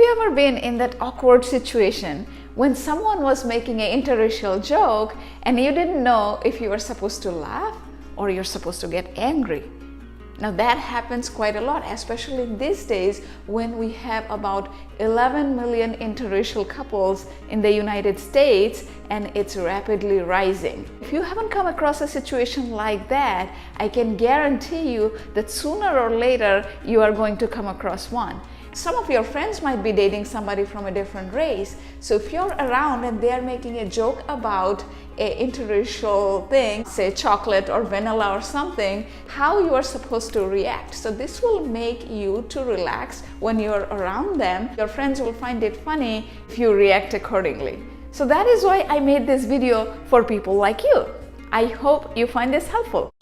you ever been in that awkward situation when someone was making an interracial joke and you didn't know if you were supposed to laugh or you're supposed to get angry? Now that happens quite a lot, especially these days when we have about 11 million interracial couples in the United States, and it's rapidly rising. If you haven't come across a situation like that, I can guarantee you that sooner or later you are going to come across one. Some of your friends might be dating somebody from a different race. So if you're around and they're making a joke about an interracial thing, say chocolate or vanilla or something, how you are supposed to react. So this will make you to relax when you're around them. Your friends will find it funny if you react accordingly. So that is why I made this video for people like you. I hope you find this helpful.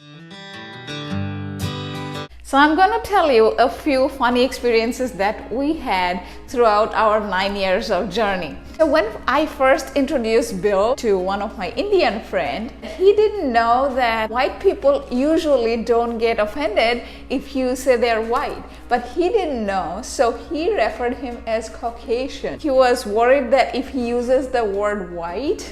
So I'm going to tell you a few funny experiences that we had throughout our 9 years of journey. So when I first introduced Bill to one of my Indian friends, he didn't know that white people usually don't get offended if you say they're white. But he didn't know, so he referred him as Caucasian. He was worried that if he uses the word white,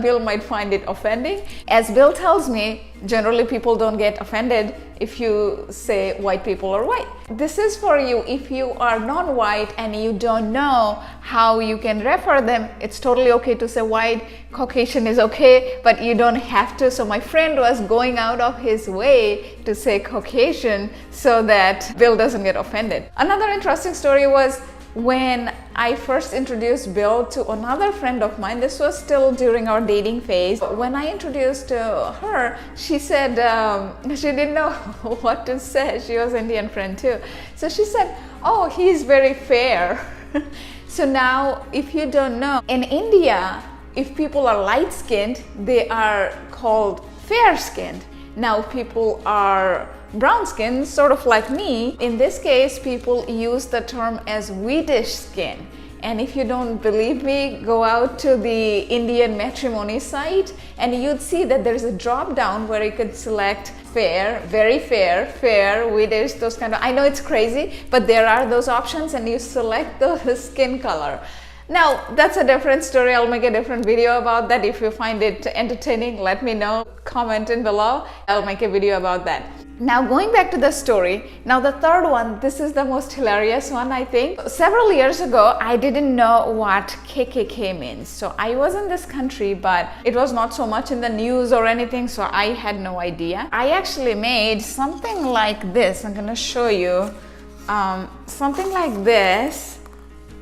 Bill might find it offending. As Bill tells me, generally people don't get offended if you say white people are white. This is for you if you are non-white and you don't know how you can refer them. It's totally okay to say white. Caucasian is okay, but you don't have to. So my friend was going out of his way to say Caucasian so that Bill doesn't get offended. Another interesting story was when I first introduced Bill to another friend of mine. This was still during our dating phase. When I introduced her, she said she didn't know what to say. She was an Indian friend too. So she said, "Oh, he's very fair." So now, if you don't know, in India, if people are light-skinned, they are called fair-skinned. Now, if people are brown skin, sort of like me, in this case, people use the term as wheatish skin. And if you don't believe me, go out to the Indian matrimony site and you'd see that there's a drop down where you could select fair, very fair, fair, wheatish, those kind of, I know it's crazy, but there are those options and you select the skin color. Now, that's a different story. I'll make a different video about that. If you find it entertaining, let me know, comment in below. I'll make a video about that. Now, going back to the story, now the third one, this is the most hilarious one, I think. Several years ago, I didn't know what KKK means. So I was in this country, but it was not so much in the news or anything, so I had no idea. I actually made something like this. I'm gonna show you something like this.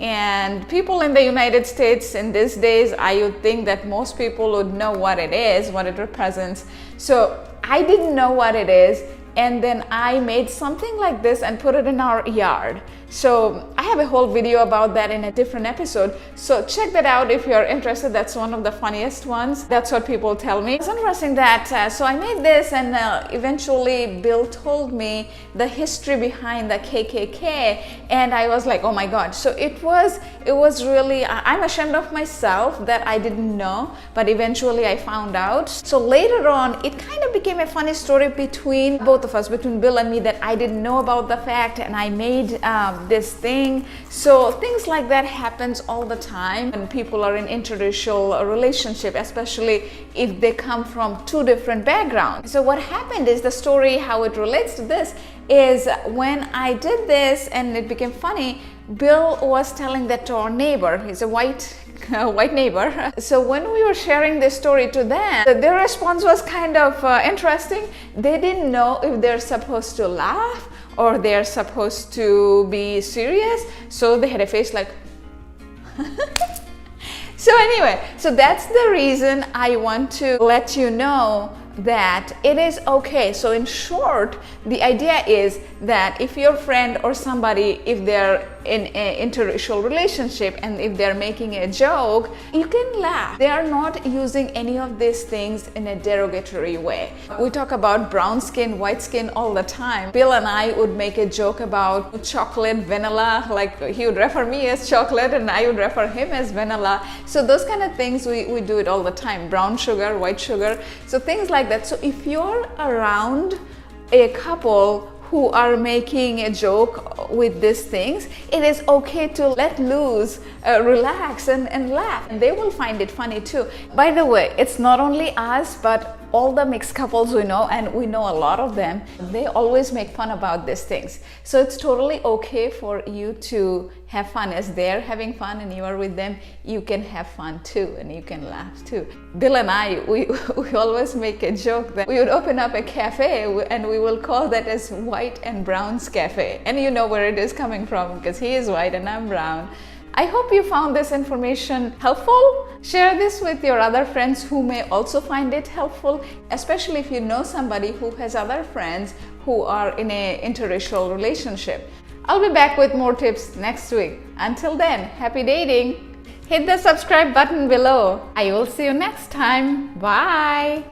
And people in the United States in these days, I would think that most people would know what it is, what it represents. So I didn't know what it is, and then I made something like this and put it in our yard. So I have a whole video about that in a different episode. So check that out if you're interested. That's one of the funniest ones. That's what people tell me. It's interesting that, so I made this and eventually Bill told me the history behind the KKK and I was like, oh my God. So it was really, I'm ashamed of myself that I didn't know, but eventually I found out. So later on, it kind of became a funny story between both of us, between Bill and me, that I didn't know about the fact and I made this thing. So things like that happens all the time when people are in interracial relationship, especially if they come from two different backgrounds. So what happened is, the story, how it relates to this is, when I did this and it became funny, Bill was telling that to our neighbor. He's a white neighbor. So when we were sharing this story to them, their response was kind of interesting. They didn't know if they're supposed to laugh or they're supposed to be serious. So they had a face like So anyway, so that's the reason I want to let you know that it is okay. So in short, the idea is that if your friend or somebody, if they're in an interracial relationship and if they're making a joke, you can laugh. They are not using any of these things in a derogatory way. We talk about brown skin, white skin all the time. Bill and I would make a joke about chocolate, vanilla, like he would refer me as chocolate and I would refer him as vanilla. So those kind of things, we do it all the time. Brown sugar, white sugar, so things like that. So if you're around a couple who are making a joke with these things, it is okay to let loose, relax and laugh, and they will find it funny too. By the way, it's not only us, but all the mixed couples we know, and we know a lot of them, they always make fun about these things. So it's totally okay for you to have fun. As they're having fun and you are with them, you can have fun too, and you can laugh too. Bill and I, we always make a joke that we would open up a cafe and we will call that as White and Brown's Cafe. And you know where it is coming from, because he is white and I'm brown. I hope you found this information helpful. Share this with your other friends who may also find it helpful, especially if you know somebody who has other friends who are in an interracial relationship. I'll be back with more tips next week. Until then, happy dating. Hit the subscribe button below. I will see you next time. Bye.